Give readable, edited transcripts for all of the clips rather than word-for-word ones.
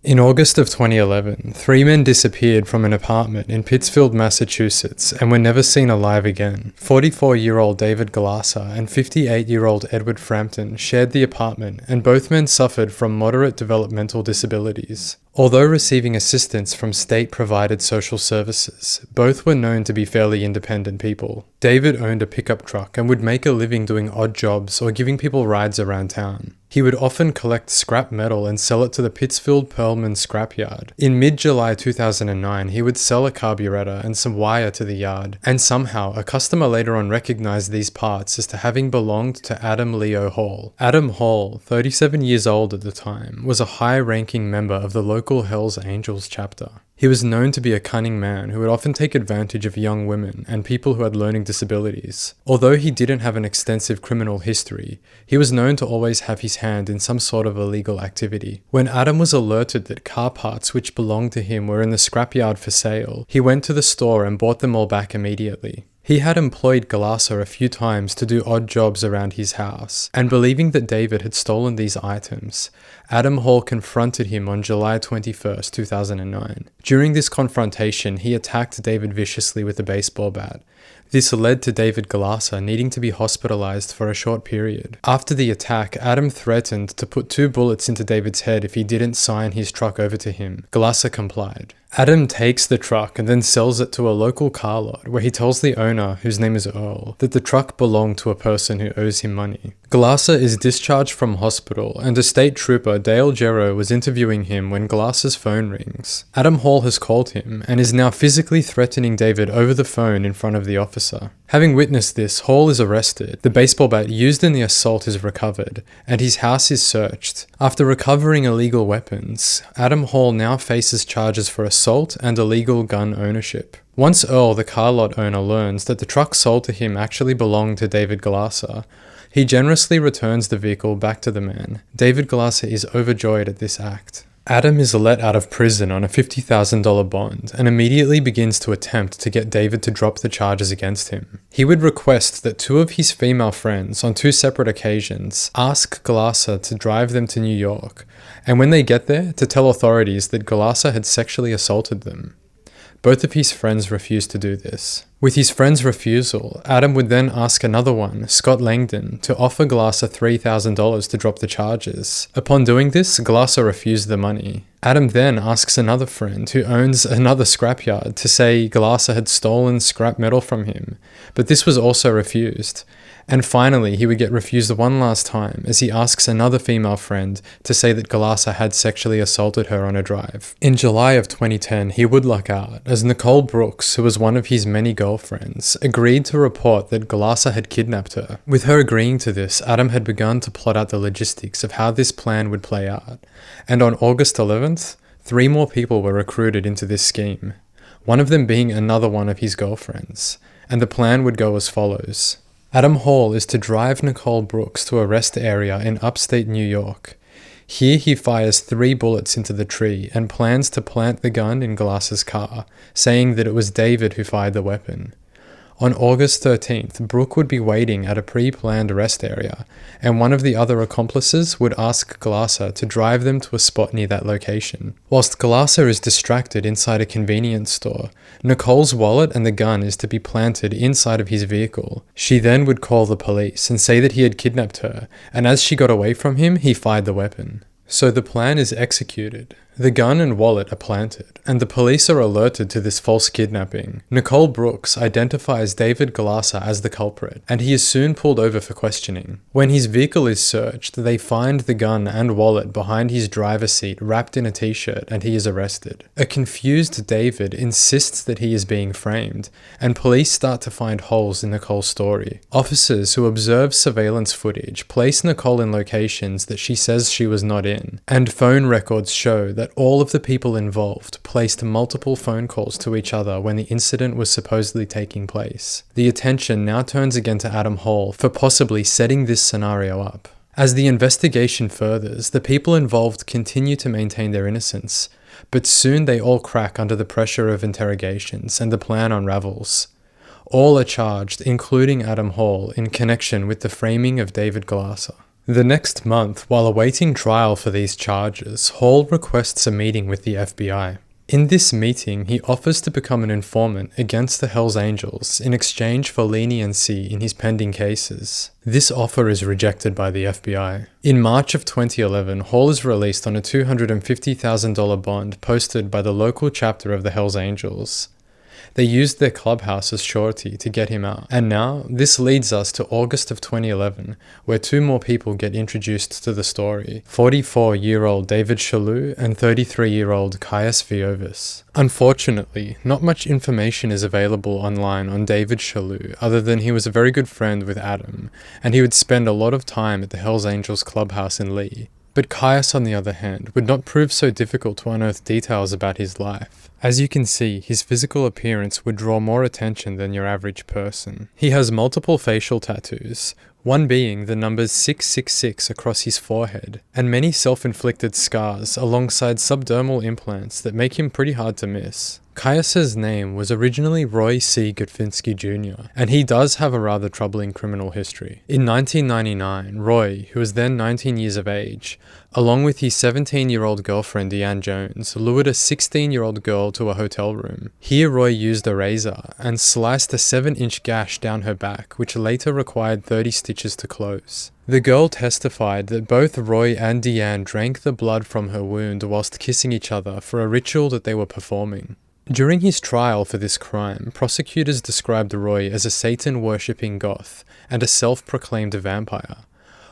In August of 2011, three men disappeared from an apartment in Pittsfield, Massachusetts, and were never seen alive again. 44-year-old David Glasser and 58-year-old Edward Frampton shared the apartment, and both men suffered from moderate developmental disabilities. Although receiving assistance from state-provided social services, both were known to be fairly independent people. David owned a pickup truck and would make a living doing odd jobs or giving people rides around town. He would often collect scrap metal and sell it to the Pittsfield Pearlman scrapyard. In mid-July 2009, he would sell a carburetor and some wire to the yard, and somehow a customer later on recognized these parts as to having belonged to Adam Leo Hall. Adam Hall, 37 years old at the time, was a high-ranking member of the local Hells Angels chapter. He was known to be a cunning man who would often take advantage of young women and people who had learning disabilities. Although he didn't have an extensive criminal history, he was known to always have his hand in some sort of illegal activity. When Adam was alerted that car parts which belonged to him were in the scrapyard for sale, he went to the store and bought them all back immediately. He had employed Glasser a few times to do odd jobs around his house, and believing that David had stolen these items, Adam Hall confronted him on July 21, 2009. During this confrontation, he attacked David viciously with a baseball bat. This led to David Glasser needing to be hospitalized for a short period. After the attack, Adam threatened to put 2 bullets into David's head if he didn't sign his truck over to him. Glasser complied. Adam takes the truck and then sells it to a local car lot where he tells the owner, whose name is Earl, that the truck belonged to a person who owes him money. Glasser is discharged from hospital, and a state trooper, Dale Jarrow, was interviewing him when Glasser's phone rings. Adam Hall has called him and is now physically threatening David over the phone in front of the officer. Having witnessed this, Hall is arrested. The baseball bat used in the assault is recovered, and his house is searched. After recovering illegal weapons, Adam Hall now faces charges for assault and illegal gun ownership. Once Earl, the car lot owner, learns that the truck sold to him actually belonged to David Glasser, he generously returns the vehicle back to the man. David Glasser is overjoyed at this act. Adam is let out of prison on a $50,000 bond and immediately begins to attempt to get David to drop the charges against him. He would request that 2 of his female friends on 2 separate occasions ask Glasser to drive them to New York, and when they get there, to tell authorities that Glasser had sexually assaulted them. Both of his friends refused to do this. With his friend's refusal, Adam would then ask another one, Scott Langdon, to offer Glasser $3,000 to drop the charges. Upon doing this, Glasser refused the money. Adam then asks another friend, who owns another scrapyard, to say Glasser had stolen scrap metal from him, but this was also refused. And finally, he would get refused one last time as he asks another female friend to say that Glasser had sexually assaulted her on a drive. In July of 2010, he would luck out as Nicole Brooks, who was one of his many girlfriends, agreed to report that Glasser had kidnapped her. With her agreeing to this, Adam had begun to plot out the logistics of how this plan would play out. And on August 11th, 3 more people were recruited into this scheme, one of them being another one of his girlfriends. And the plan would go as follows. Adam Hall is to drive Nicole Brooks to a rest area in upstate New York. Here he fires 3 bullets into the tree and plans to plant the gun in Glasser's car, saying that it was David who fired the weapon. On August 13th, Brooke would be waiting at a pre-planned rest area, and one of the other accomplices would ask Glasser to drive them to a spot near that location. Whilst Glasser is distracted inside a convenience store, Nicole's wallet and the gun is to be planted inside of his vehicle. She then would call the police and say that he had kidnapped her, and as she got away from him, he fired the weapon. So the plan is executed. The gun and wallet are planted, and the police are alerted to this false kidnapping. Nicole Brooks identifies David Glasser as the culprit, and he is soon pulled over for questioning. When his vehicle is searched, they find the gun and wallet behind his driver's seat wrapped in a t-shirt, and he is arrested. A confused David insists that he is being framed, and police start to find holes in Nicole's story. Officers who observe surveillance footage place Nicole in locations that she says she was not in, and phone records show that all of the people involved placed multiple phone calls to each other when the incident was supposedly taking place. The attention now turns again to Adam Hall for possibly setting this scenario up. As the investigation furthers, the people involved continue to maintain their innocence, but soon they all crack under the pressure of interrogations and the plan unravels. All are charged, including Adam Hall, in connection with the framing of David Glasser. The next month, while awaiting trial for these charges, Hall requests a meeting with the FBI. In this meeting, he offers to become an informant against the Hells Angels in exchange for leniency in his pending cases. This offer is rejected by the FBI. In March of 2011, Hall is released on a $250,000 bond posted by the local chapter of the Hells Angels. They used their clubhouse as surety to get him out. And now, this leads us to August of 2011, where two more people get introduced to the story. 44-year-old David Shalhoub and 33-year-old Caius Veiovis. Unfortunately, not much information is available online on David Shalhoub other than he was a very good friend with Adam, and he would spend a lot of time at the Hells Angels clubhouse in Lee. But Caius, on the other hand, would not prove so difficult to unearth details about his life. As you can see, his physical appearance would draw more attention than your average person. He has multiple facial tattoos, one being the numbers 666 across his forehead, and many self-inflicted scars alongside subdermal implants that make him pretty hard to miss. Caius's name was originally Roy C. Gutfinski Jr., and he does have a rather troubling criminal history. In 1999, Roy, who was then 19 years of age, along with his 17-year-old girlfriend Deanne Jones, lured a 16-year-old girl to a hotel room. Here Roy used a razor and sliced a 7-inch gash down her back, which later required 30 stitches to close. The girl testified that both Roy and Deanne drank the blood from her wound whilst kissing each other for a ritual that they were performing. During his trial for this crime, prosecutors described Roy as a Satan-worshipping goth and a self-proclaimed vampire,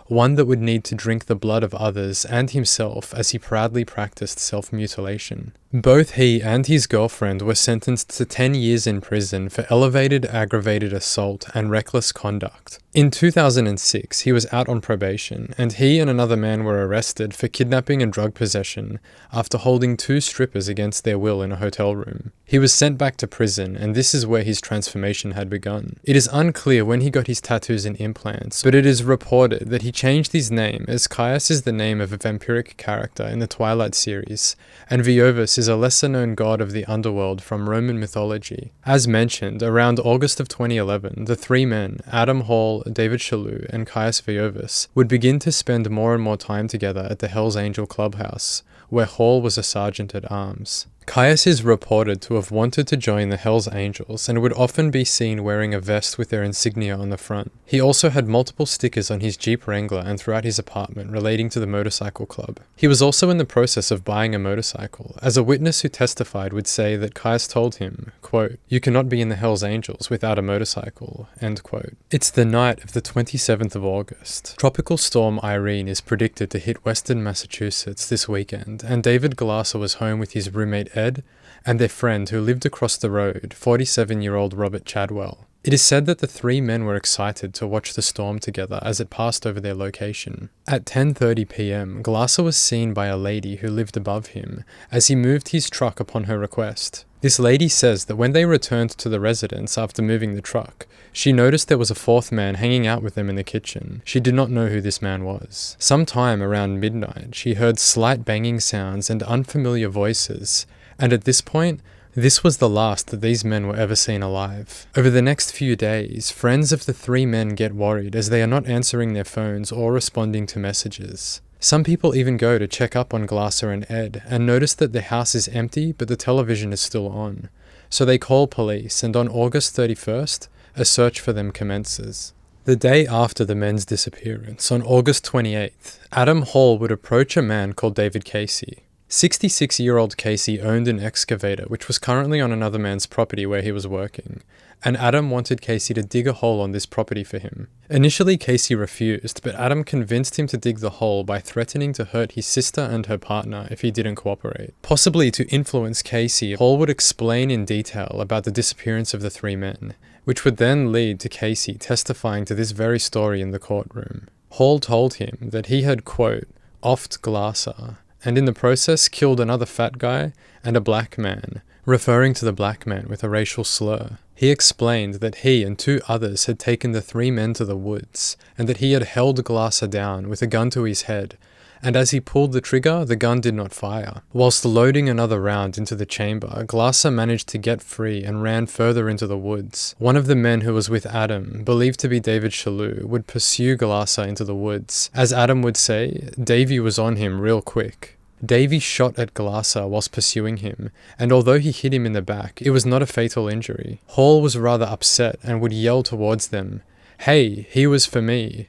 one that would need to drink the blood of others and himself as he proudly practiced self-mutilation. Both he and his girlfriend were sentenced to 10 years in prison for elevated aggravated assault and reckless conduct. In 2006, he was out on probation, and he and another man were arrested for kidnapping and drug possession after holding two strippers against their will in a hotel room. He was sent back to prison, and this is where his transformation had begun. It is unclear when he got his tattoos and implants, but it is reported that he changed his name, as Caius is the name of a vampiric character in the Twilight series, and Veiovis is a lesser-known god of the underworld from Roman mythology. As mentioned, around August of 2011, the three men, Adam Hall, David Shalhoub, and Caius Veiovis, would begin to spend more and more time together at the Hells Angel clubhouse, where Hall was a sergeant-at-arms. Caius is reported to have wanted to join the Hells Angels and would often be seen wearing a vest with their insignia on the front. He also had multiple stickers on his Jeep Wrangler and throughout his apartment relating to the motorcycle club. He was also in the process of buying a motorcycle, as a witness who testified would say that Caius told him, quote, "You cannot be in the Hells Angels without a motorcycle," end quote. It's the night of the 27th of August. Tropical storm Irene is predicted to hit western Massachusetts this weekend, and David Glasser was home with his roommate Ed and their friend who lived across the road, 47-year-old Robert Chadwell. It is said that the three men were excited to watch the storm together as it passed over their location. At 10:30 p.m, Glasser was seen by a lady who lived above him as he moved his truck upon her request. This lady says that when they returned to the residence after moving the truck, she noticed there was a fourth man hanging out with them in the kitchen. She did not know who this man was. Sometime around midnight, she heard slight banging sounds and unfamiliar voices, and at this point, this was the last that these men were ever seen alive. Over the next few days, friends of the three men get worried as they are not answering their phones or responding to messages. Some people even go to check up on Glasser and Ed and notice that the house is empty but the television is still on. So they call police, and on August 31st, a search for them commences. The day after the men's disappearance, on August 28th, Adam Hall would approach a man called David Casey. 66-year-old Casey owned an excavator which was currently on another man's property where he was working, and Adam wanted Casey to dig a hole on this property for him. Initially, Casey refused, but Adam convinced him to dig the hole by threatening to hurt his sister and her partner if he didn't cooperate. Possibly to influence Casey, Hall would explain in detail about the disappearance of the three men, which would then lead to Casey testifying to this very story in the courtroom. Hall told him that he had, quote, "offed Glasser," and in the process killed another fat guy and a black man, referring to the black man with a racial slur. He explained that he and two others had taken the three men to the woods, and that he had held Glasser down with a gun to his head, and as he pulled the trigger, the gun did not fire. Whilst loading another round into the chamber, Glasser managed to get free and ran further into the woods. One of the men who was with Adam, believed to be David Shalhoub, would pursue Glasser into the woods. As Adam would say, Davey was on him real quick. Davey shot at Glasser whilst pursuing him, and although he hit him in the back, it was not a fatal injury. Hall was rather upset and would yell towards them, "Hey, he was for me."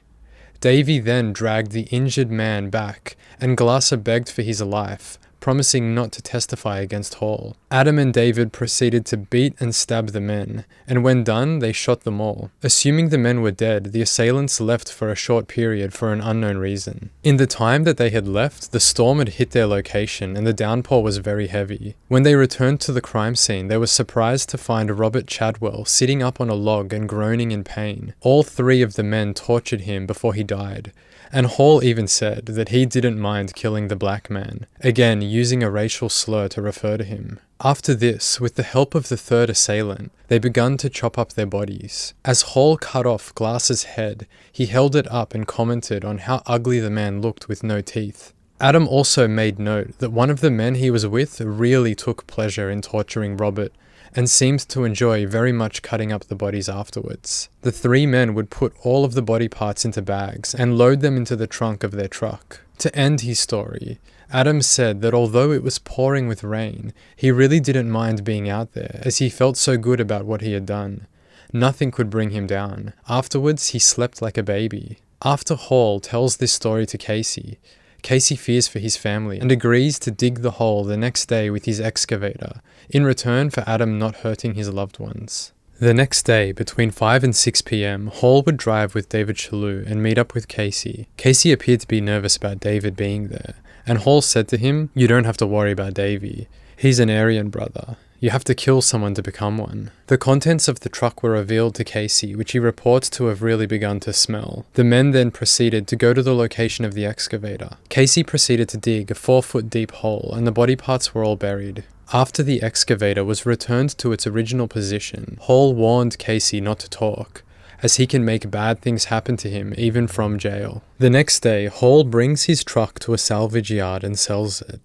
Davey then dragged the injured man back, and Glasser begged for his life, promising not to testify against Hall. Adam and David proceeded to beat and stab the men, and when done, they shot them all. Assuming the men were dead, the assailants left for a short period for an unknown reason. In the time that they had left, the storm had hit their location and the downpour was very heavy. When they returned to the crime scene, they were surprised to find Robert Chadwell sitting up on a log and groaning in pain. All three of the men tortured him before he died, and Hall even said that he didn't mind killing the black man, again using a racial slur to refer to him. After this, with the help of the third assailant, they began to chop up their bodies. As Hall cut off Glasser's head, he held it up and commented on how ugly the man looked with no teeth. Adam also made note that one of the men he was with really took pleasure in torturing Robert, and seemed to enjoy very much cutting up the bodies afterwards. The three men would put all of the body parts into bags and load them into the trunk of their truck. To end his story, Adam said that although it was pouring with rain, he really didn't mind being out there as he felt so good about what he had done. Nothing could bring him down. Afterwards, he slept like a baby. After Hall tells this story to Casey, Casey fears for his family and agrees to dig the hole the next day with his excavator, in return for Adam not hurting his loved ones. The next day, between 5 and 6 p.m, Hall would drive with David Shalhoub and meet up with Casey. Casey appeared to be nervous about David being there, and Hall said to him, "You don't have to worry about Davey. He's an Aryan brother. You have to kill someone to become one." The contents of the truck were revealed to Casey, which he reports to have really begun to smell. The men then proceeded to go to the location of the excavator. Casey proceeded to dig a 4-foot deep hole, and the body parts were all buried. After the excavator was returned to its original position, Hall warned Casey not to talk, as he can make bad things happen to him even from jail. The next day, Hall brings his truck to a salvage yard and sells it.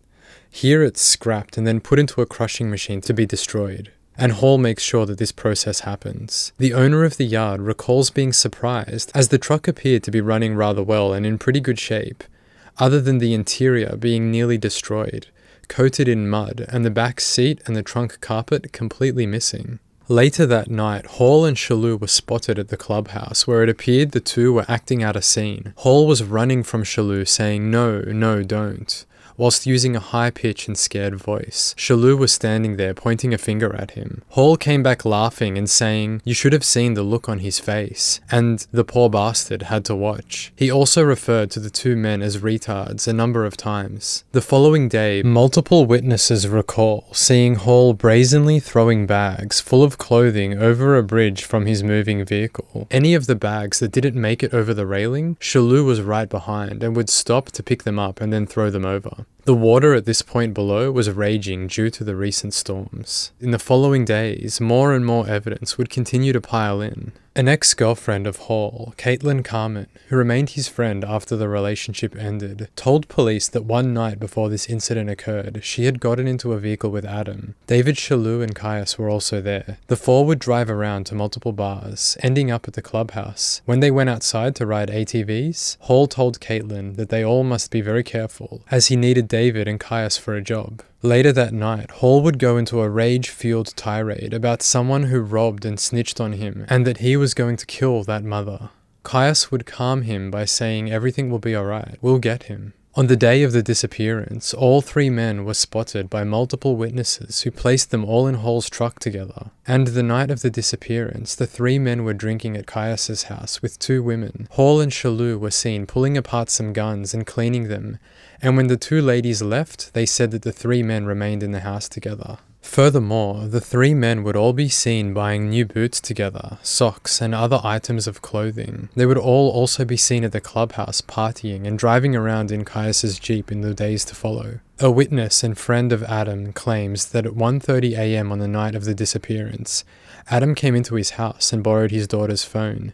Here it's scrapped and then put into a crushing machine to be destroyed, and Hall makes sure that this process happens. The owner of the yard recalls being surprised, as the truck appeared to be running rather well and in pretty good shape, other than the interior being nearly destroyed, coated in mud, and the back seat and the trunk carpet completely missing. Later that night, Hall and Shalhoub were spotted at the clubhouse, where it appeared the two were acting out a scene. Hall was running from Shalhoub saying, "No, no, don't," whilst using a high-pitched and scared voice. Shalhoub was standing there pointing a finger at him. Hall came back laughing and saying, "You should have seen the look on his face," and the poor bastard had to watch. He also referred to the two men as retards a number of times. The following day, multiple witnesses recall seeing Hall brazenly throwing bags full of clothing over a bridge from his moving vehicle. Any of the bags that didn't make it over the railing, Shalhoub was right behind and would stop to pick them up and then throw them over. The water at this point below was raging due to the recent storms. In the following days, more and more evidence would continue to pile in. An ex-girlfriend of Hall, Caitlin Carmen, who remained his friend after the relationship ended, told police that one night before this incident occurred, she had gotten into a vehicle with Adam. David Shalhoub and Caius were also there. The four would drive around to multiple bars, ending up at the clubhouse. When they went outside to ride ATVs, Hall told Caitlin that they all must be very careful, as he needed David and Caius for a job. Later that night, Hall would go into a rage-fueled tirade about someone who robbed and snitched on him, and that he was going to kill that mother. Caius would calm him by saying everything will be alright, we'll get him. On the day of the disappearance, all three men were spotted by multiple witnesses who placed them all in Hall's truck together. And the night of the disappearance, the three men were drinking at Caius's house with two women. Hall and Shalhoub were seen pulling apart some guns and cleaning them, and when the two ladies left, they said that the three men remained in the house together. Furthermore, the three men would all be seen buying new boots together, socks, and other items of clothing. They would all also be seen at the clubhouse partying and driving around in Caius's Jeep in the days to follow. A witness and friend of Adam claims that at 1:30 a.m. on the night of the disappearance, Adam came into his house and borrowed his daughter's phone.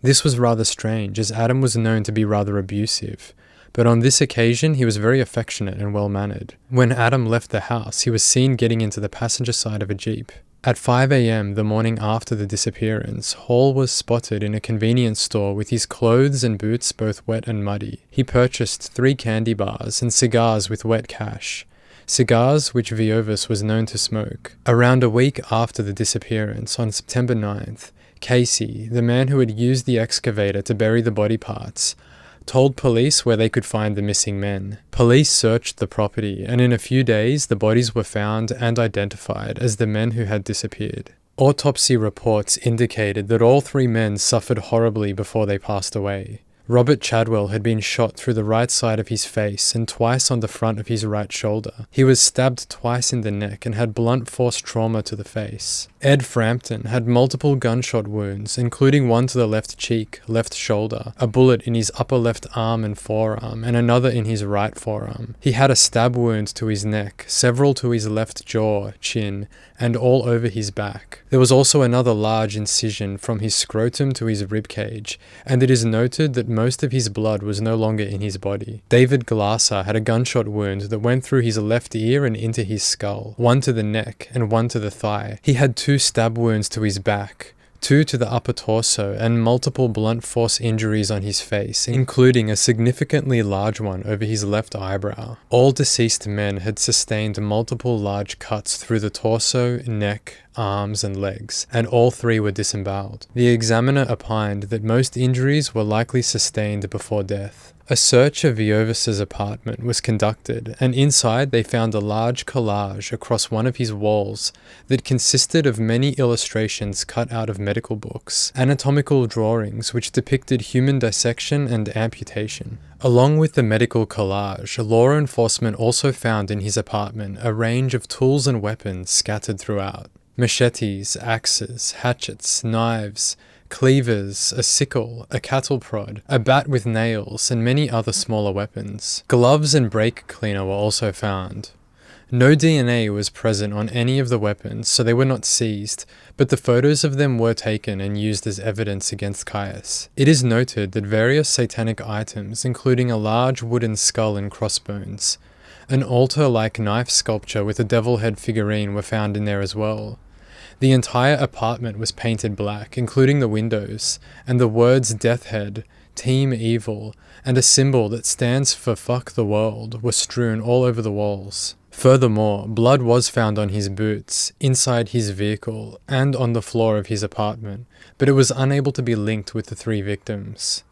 This was rather strange, as Adam was known to be rather abusive, but on this occasion he was very affectionate and well-mannered. When Adam left the house, he was seen getting into the passenger side of a Jeep. At 5 a.m. the morning after the disappearance, Hall was spotted in a convenience store with his clothes and boots both wet and muddy. He purchased 3 candy bars and cigars with wet cash. Cigars which Veiovis was known to smoke. Around a week after the disappearance, on September 9th, Casey, the man who had used the excavator to bury the body parts, told police where they could find the missing men. Police searched the property, and in a few days the bodies were found and identified as the men who had disappeared. Autopsy reports indicated that all 3 men suffered horribly before they passed away. Robert Chadwell had been shot through the right side of his face and twice on the front of his right shoulder. He was stabbed twice in the neck and had blunt force trauma to the face. Ed Frampton had multiple gunshot wounds, including one to the left cheek, left shoulder, a bullet in his upper left arm and forearm, and another in his right forearm. He had a stab wound to his neck, several to his left jaw, chin, and all over his back. There was also another large incision from his scrotum to his ribcage, and it is noted that most of his blood was no longer in his body. David Glasser had a gunshot wound that went through his left ear and into his skull, one to the neck and one to the thigh. He had 2 stab wounds to his back, 2 to the upper torso, and multiple blunt force injuries on his face, including a significantly large one over his left eyebrow. All deceased men had sustained multiple large cuts through the torso, neck, arms, and legs, and all 3 were disemboweled. The examiner opined that most injuries were likely sustained before death. A search of Veiovis' apartment was conducted, and inside they found a large collage across one of his walls that consisted of many illustrations cut out of medical books, anatomical drawings which depicted human dissection and amputation. Along with the medical collage, law enforcement also found in his apartment a range of tools and weapons scattered throughout. Machetes, axes, hatchets, knives, cleavers, a sickle, a cattle prod, a bat with nails, and many other smaller weapons. Gloves and brake cleaner were also found. No DNA was present on any of the weapons, so they were not seized, but the photos of them were taken and used as evidence against Caius. It is noted that various satanic items, including a large wooden skull and crossbones, an altar-like knife sculpture with a devil head figurine were found in there as well. The entire apartment was painted black, including the windows, and the words Death Head, Team Evil, and a symbol that stands for Fuck the World were strewn all over the walls. Furthermore, blood was found on his boots, inside his vehicle, and on the floor of his apartment, but it was unable to be linked with the 3 victims.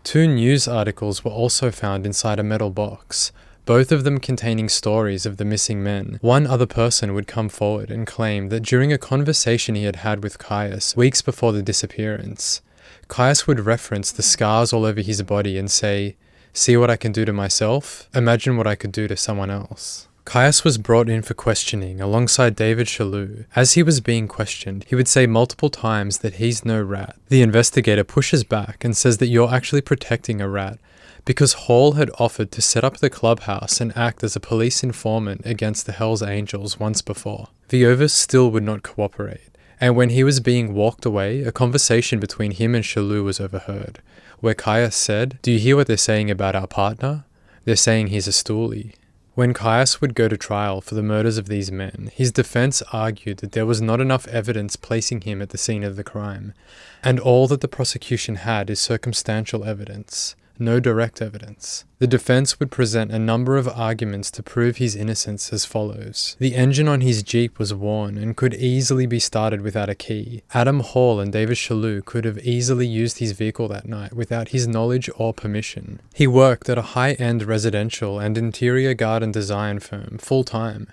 2 news articles were also found inside a metal box, both of them containing stories of the missing men. One other person would come forward and claim that during a conversation he had had with Caius weeks before the disappearance, Caius would reference the scars all over his body and say, "See what I can do to myself? Imagine what I could do to someone else." Caius was brought in for questioning alongside David Shalhoub. As he was being questioned, he would say multiple times that he's no rat. The investigator pushes back and says that you're actually protecting a rat, because Hall had offered to set up the clubhouse and act as a police informant against the Hells Angels once before. Veiovis still would not cooperate, and when he was being walked away, a conversation between him and Shalhoub was overheard, where Caius said, "Do you hear what they're saying about our partner? They're saying he's a stoolie." When Caius would go to trial for the murders of these men, his defense argued that there was not enough evidence placing him at the scene of the crime, and all that the prosecution had is circumstantial evidence. No direct evidence. The defense would present a number of arguments to prove his innocence as follows. The engine on his Jeep was worn and could easily be started without a key. Adam Hall and David Shalhoub could have easily used his vehicle that night without his knowledge or permission. He worked at a high-end residential and interior garden design firm full-time.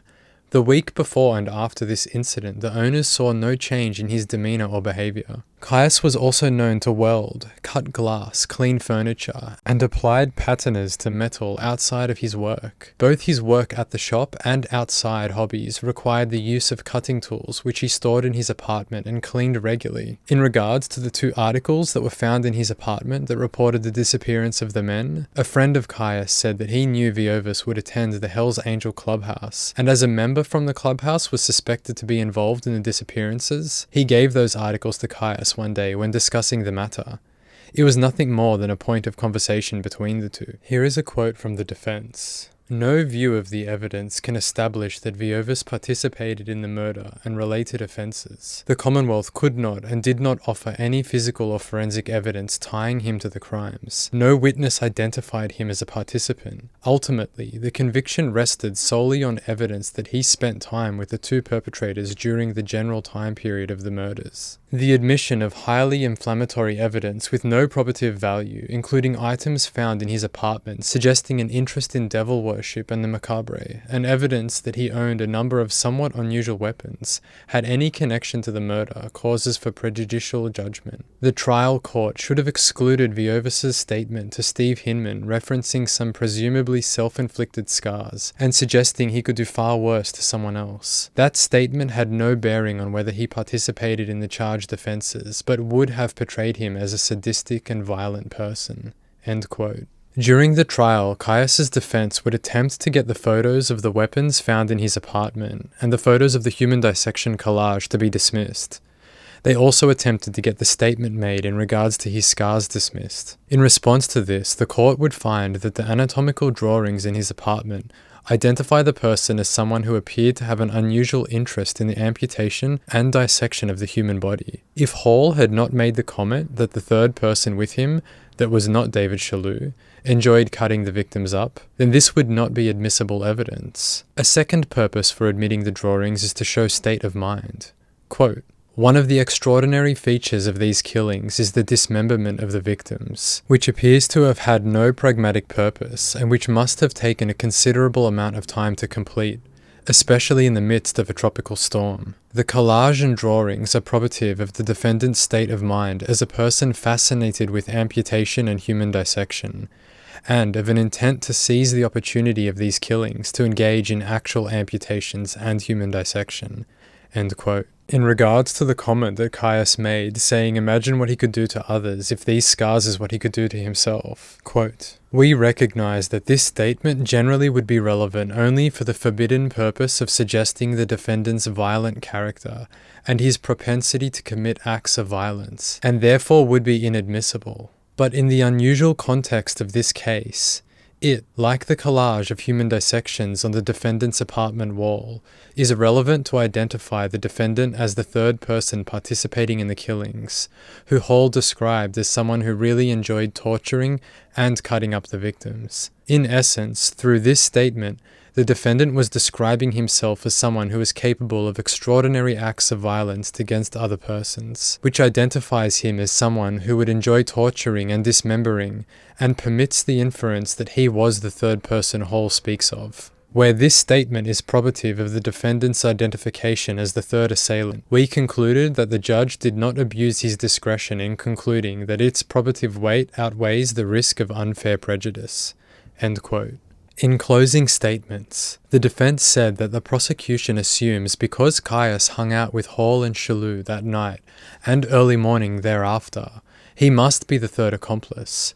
The week before and after this incident, the owners saw no change in his demeanor or behavior. Caius was also known to weld, cut glass, clean furniture, and applied patinas to metal outside of his work. Both his work at the shop and outside hobbies required the use of cutting tools, which he stored in his apartment and cleaned regularly. In regards to the 2 articles that were found in his apartment that reported the disappearance of the men, a friend of Caius said that he knew Veiovis would attend the Hells Angel clubhouse, and as a member from the clubhouse was suspected to be involved in the disappearances, he gave those articles to Caius one day when discussing the matter. It was nothing more than a point of conversation between the two. Here is a quote from the defense. No view of the evidence can establish that Veiovis participated in the murder and related offences. The Commonwealth could not and did not offer any physical or forensic evidence tying him to the crimes. No witness identified him as a participant. Ultimately, the conviction rested solely on evidence that he spent time with the two perpetrators during the general time period of the murders. The admission of highly inflammatory evidence with no probative value, including items found in his apartment suggesting an interest in devil worship and the macabre, and evidence that he owned a number of somewhat unusual weapons, had any connection to the murder, causes for prejudicial judgment. The trial court should have excluded Veiovis' statement to Steve Hinman referencing some presumably self-inflicted scars, and suggesting he could do far worse to someone else. That statement had no bearing on whether he participated in the charged offences, but would have portrayed him as a sadistic and violent person." End quote. During the trial, Caius' defense would attempt to get the photos of the weapons found in his apartment and the photos of the human dissection collage to be dismissed. They also attempted to get the statement made in regards to his scars dismissed. In response to this, the court would find that the anatomical drawings in his apartment identify the person as someone who appeared to have an unusual interest in the amputation and dissection of the human body. If Hall had not made the comment that the third person with him, that was not David Chalou, enjoyed cutting the victims up, then this would not be admissible evidence. A second purpose for admitting the drawings is to show state of mind. Quote, "One of the extraordinary features of these killings is the dismemberment of the victims, which appears to have had no pragmatic purpose and which must have taken a considerable amount of time to complete, especially in the midst of a tropical storm. The collage and drawings are probative of the defendant's state of mind as a person fascinated with amputation and human dissection, and of an intent to seize the opportunity of these killings to engage in actual amputations and human dissection." End quote. In regards to the comment that Caius made, saying imagine what he could do to others if these scars is what he could do to himself, quote, "We recognize that this statement generally would be relevant only for the forbidden purpose of suggesting the defendant's violent character and his propensity to commit acts of violence, and therefore would be inadmissible. But in the unusual context of this case, it, like the collage of human dissections on the defendant's apartment wall, is relevant to identify the defendant as the third person participating in the killings, who Hall described as someone who really enjoyed torturing and cutting up the victims. In essence, through this statement, the defendant was describing himself as someone who is capable of extraordinary acts of violence against other persons, which identifies him as someone who would enjoy torturing and dismembering, and permits the inference that he was the third person Hall speaks of. Where this statement is probative of the defendant's identification as the third assailant, we concluded that the judge did not abuse his discretion in concluding that its probative weight outweighs the risk of unfair prejudice." End quote. In closing statements, the defense said that the prosecution assumes because Caius hung out with Hall and Chalou that night and early morning thereafter, he must be the third accomplice.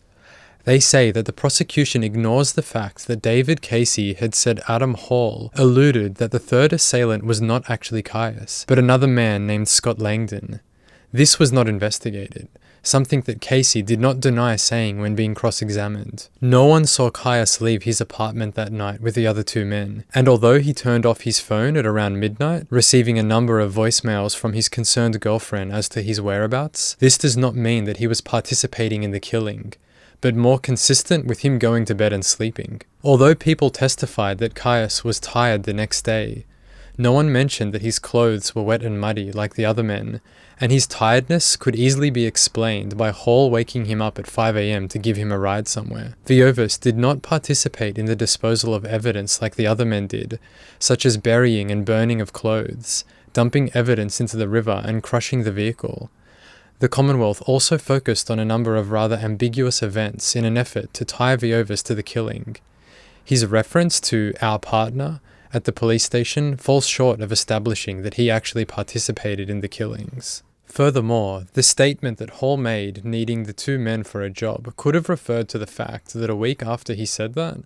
They say that the prosecution ignores the fact that David Casey had said Adam Hall alluded that the third assailant was not actually Caius, but another man named Scott Langdon. This was not investigated, something that Casey did not deny saying when being cross-examined. No one saw Caius leave his apartment that night with the other two men, and although he turned off his phone at around midnight, receiving a number of voicemails from his concerned girlfriend as to his whereabouts, this does not mean that he was participating in the killing, but more consistent with him going to bed and sleeping. Although people testified that Caius was tired the next day, no one mentioned that his clothes were wet and muddy like the other men, and his tiredness could easily be explained by Hall waking him up at 5 a.m. to give him a ride somewhere. Veiovis did not participate in the disposal of evidence like the other men did, such as burying and burning of clothes, dumping evidence into the river and crushing the vehicle. The Commonwealth also focused on a number of rather ambiguous events in an effort to tie Veiovis to the killing. His reference to "our partner" at the police station falls short of establishing that he actually participated in the killings. Furthermore, the statement that Hall made needing the two men for a job could have referred to the fact that a week after he said that,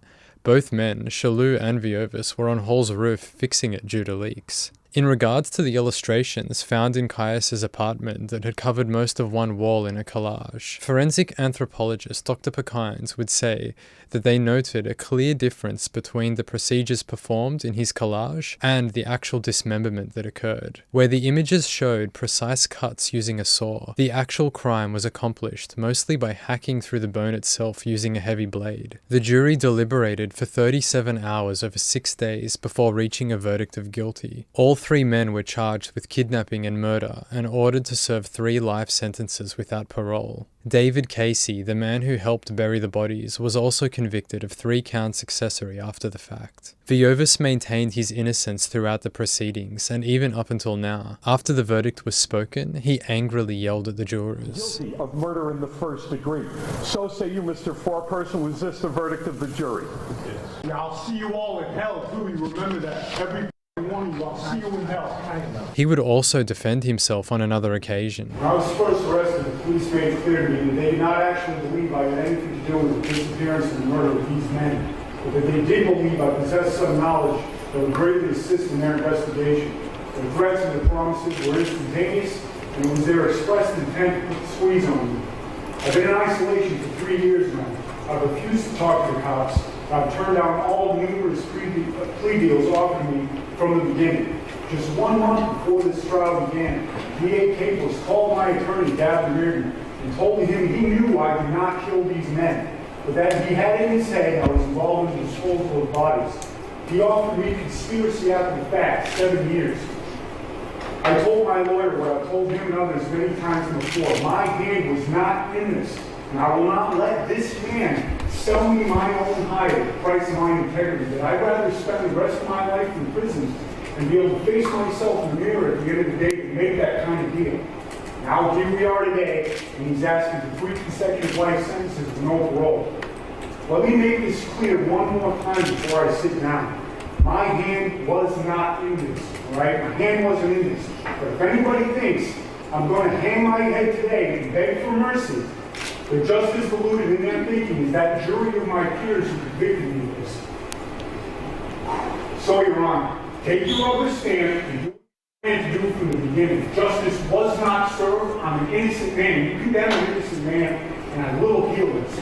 both men, Chalou and Veiovis, were on Hall's roof fixing it due to leaks. In regards to the illustrations found in Caius's apartment that had covered most of one wall in a collage, forensic anthropologist Dr. Pekines would say that they noted a clear difference between the procedures performed in his collage and the actual dismemberment that occurred. Where the images showed precise cuts using a saw, the actual crime was accomplished mostly by hacking through the bone itself using a heavy blade. The jury deliberated for 37 hours over 6 days before reaching a verdict of guilty. All 3 men were charged with kidnapping and murder and ordered to serve 3 life sentences without parole. David Casey, the man who helped bury the bodies, was also convicted of 3 counts accessory after the fact. Veiovis maintained his innocence throughout the proceedings, and even up until now. After the verdict was spoken, he angrily yelled at the jurors. Guilty of murder in the first degree. So say you, Mr. Foreperson. Was this the verdict of the jury? Yes. Yeah, I'll see you all in hell, too. Remember that. Every one of you, I'll see you in hell. He would also defend himself on another occasion. When I was first arrested, the police made it clear to me that they did not actually believe I had anything to do with the disappearance and the murder of these men, but that they did believe I possessed some knowledge that would greatly assist in their investigation. The threats and the promises were instantaneous, and it was their expressed intent to put the squeeze on me. I've been in isolation for 3 years now. I've refused to talk to the cops. I've turned down all the numerous plea deals offered me from the beginning. Just 1 month before this trial began, D.A. Capos called my attorney, Gavin Reardon, and told him he knew I did not kill these men, but that he had in his head I was involved in the disposal of bodies. He offered me conspiracy after the fact, 7 years. I told my lawyer what I've told him and others many times before. My hand was not in this, and I will not let this man sell me my own hide at the price of my integrity. That I'd rather spend the rest of my life in prison and be able to face myself in the mirror at the end of the day to make that kind of deal. Now here we are today, and he's asking for 3 consecutive life sentences with no parole. Let me make this clear one more time before I sit down. My hand was not in this, all right? My hand wasn't in this. But if anybody thinks I'm going to hang my head today and beg for mercy, they're just as deluded in their thinking as that jury of my peers who convicted me of this. So, Your Honor, take your rubber stamp and do what you plan to do from the beginning. Justice was not served. I'm an innocent man. You condemn an innocent man, and I will heal this.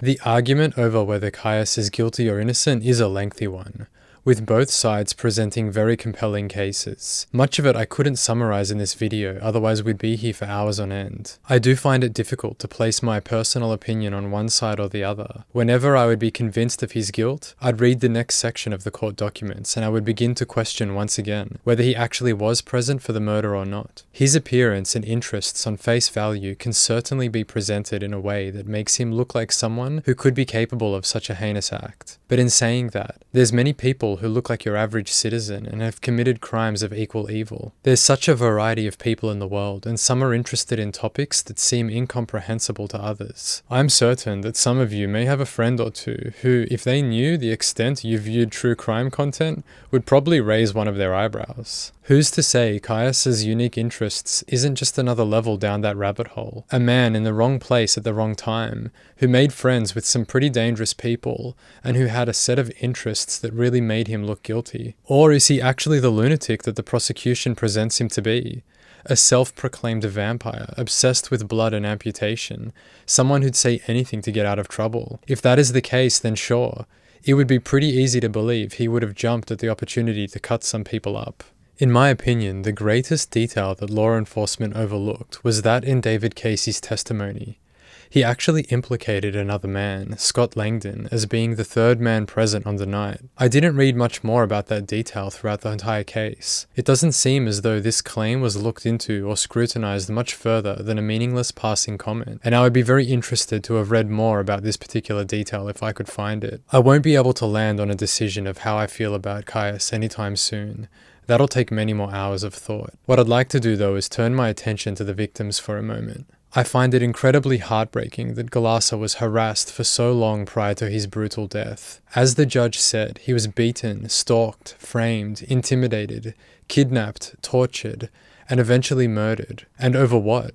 The argument over whether Caius is guilty or innocent is a lengthy one, with both sides presenting very compelling cases. Much of it I couldn't summarize in this video, otherwise we'd be here for hours on end. I do find it difficult to place my personal opinion on one side or the other. Whenever I would be convinced of his guilt, I'd read the next section of the court documents and I would begin to question once again whether he actually was present for the murder or not. His appearance and interests on face value can certainly be presented in a way that makes him look like someone who could be capable of such a heinous act. But in saying that, there's many people who look like your average citizen and have committed crimes of equal evil. There's such a variety of people in the world, and some are interested in topics that seem incomprehensible to others. I'm certain that some of you may have a friend or two who, if they knew the extent you viewed true crime content, would probably raise one of their eyebrows. Who's to say Caius's unique interests isn't just another level down that rabbit hole? A man in the wrong place at the wrong time, who made friends with some pretty dangerous people, and who had a set of interests that really made him look guilty? Or is he actually the lunatic that the prosecution presents him to be? A self-proclaimed vampire, obsessed with blood and amputation, someone who'd say anything to get out of trouble? If that is the case, then sure, it would be pretty easy to believe he would have jumped at the opportunity to cut some people up. In my opinion, the greatest detail that law enforcement overlooked was that in David Casey's testimony. He actually implicated another man, Scott Langdon, as being the third man present on the night. I didn't read much more about that detail throughout the entire case. It doesn't seem as though this claim was looked into or scrutinized much further than a meaningless passing comment, and I would be very interested to have read more about this particular detail if I could find it. I won't be able to land on a decision of how I feel about Caius anytime soon. That'll take many more hours of thought. What I'd like to do though is turn my attention to the victims for a moment. I find it incredibly heartbreaking that Galassa was harassed for so long prior to his brutal death. As the judge said, he was beaten, stalked, framed, intimidated, kidnapped, tortured, and eventually murdered. And over what?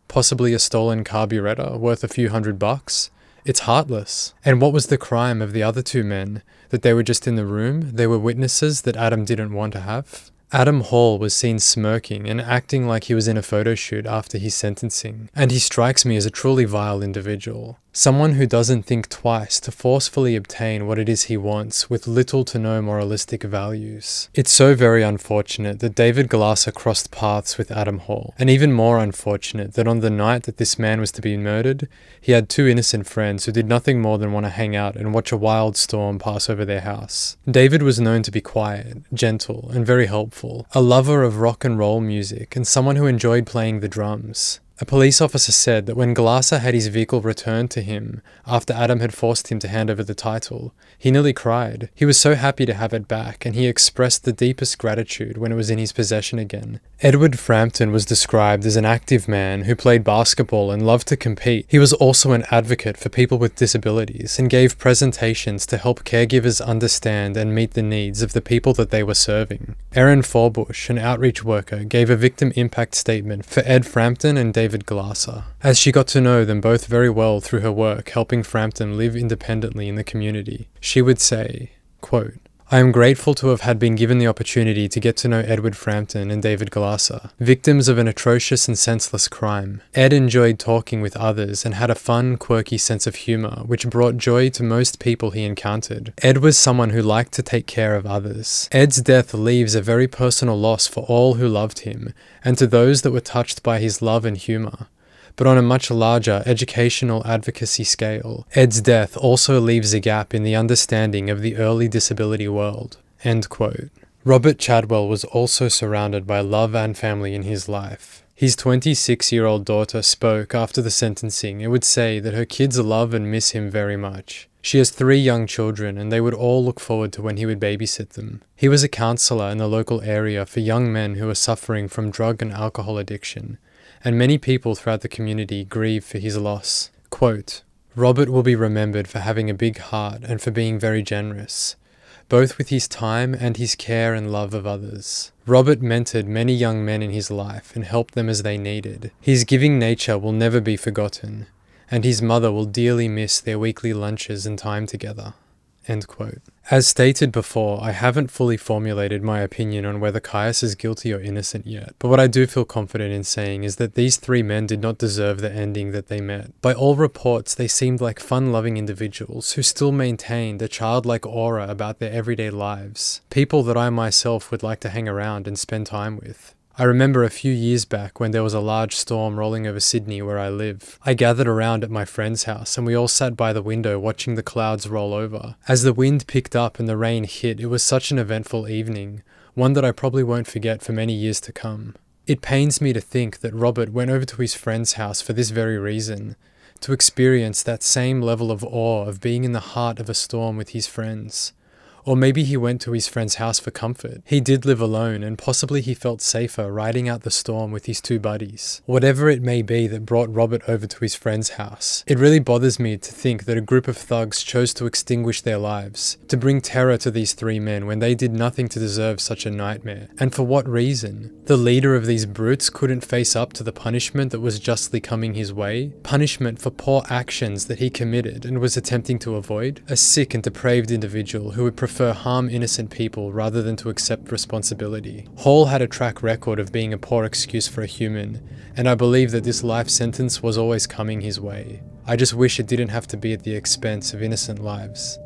Possibly a stolen carburetor worth a few $100? It's heartless. And what was the crime of the other 2 men? That they were just in the room? They were witnesses that Adam didn't want to have? Adam Hall was seen smirking and acting like he was in a photo shoot after his sentencing, and he strikes me as a truly vile individual. Someone who doesn't think twice to forcefully obtain what it is he wants with little to no moralistic values. It's so very unfortunate that David Glasser crossed paths with Adam Hall, and even more unfortunate that on the night that this man was to be murdered, he had two innocent friends who did nothing more than want to hang out and watch a wild storm pass over their house. David was known to be quiet, gentle, and very helpful, a lover of rock and roll music and someone who enjoyed playing the drums. A police officer said that when Glasser had his vehicle returned to him after Adam had forced him to hand over the title, he nearly cried. He was so happy to have it back, and he expressed the deepest gratitude when it was in his possession again. Edward Frampton was described as an active man who played basketball and loved to compete. He was also an advocate for people with disabilities and gave presentations to help caregivers understand and meet the needs of the people that they were serving. Erin Forbush, an outreach worker, gave a victim impact statement for Ed Frampton and David Glasser, as she got to know them both very well through her work helping Frampton live independently in the community. She would say, quote, "I am grateful to have been given the opportunity to get to know Edward Frampton and David Glasser, victims of an atrocious and senseless crime. Ed enjoyed talking with others and had a fun, quirky sense of humor, which brought joy to most people he encountered. Ed was someone who liked to take care of others. Ed's death leaves a very personal loss for all who loved him, and to those that were touched by his love and humor. But on a much larger educational advocacy scale, Ed's death also leaves a gap in the understanding of the early disability world." End quote. Robert Chadwell was also surrounded by love and family in his life. His 26-year-old daughter spoke after the sentencing and would say that her kids love and miss him very much. She has 3 young children, and they would all look forward to when he would babysit them. He was a counselor in the local area for young men who were suffering from drug and alcohol addiction, and many people throughout the community grieve for his loss. Quote, "Robert will be remembered for having a big heart and for being very generous, both with his time and his care and love of others. Robert mentored many young men in his life and helped them as they needed. His giving nature will never be forgotten, and his mother will dearly miss their weekly lunches and time together." End quote. As stated before, I haven't fully formulated my opinion on whether Caius is guilty or innocent yet, but what I do feel confident in saying is that these 3 men did not deserve the ending that they met. By all reports, they seemed like fun-loving individuals who still maintained a childlike aura about their everyday lives, people that I myself would like to hang around and spend time with. I remember a few years back when there was a large storm rolling over Sydney where I live. I gathered around at my friend's house and we all sat by the window watching the clouds roll over. As the wind picked up and the rain hit, it was such an eventful evening, one that I probably won't forget for many years to come. It pains me to think that Robert went over to his friend's house for this very reason, to experience that same level of awe of being in the heart of a storm with his friends. Or maybe he went to his friend's house for comfort. He did live alone, and possibly he felt safer riding out the storm with his 2 buddies. Whatever it may be that brought Robert over to his friend's house, it really bothers me to think that a group of thugs chose to extinguish their lives, to bring terror to these 3 men when they did nothing to deserve such a nightmare. And for what reason? The leader of these brutes couldn't face up to the punishment that was justly coming his way? Punishment for poor actions that he committed and was attempting to avoid? A sick and depraved individual who would prefer harm innocent people rather than to accept responsibility. Hall had a track record of being a poor excuse for a human, and I believe that this life sentence was always coming his way. I just wish it didn't have to be at the expense of innocent lives.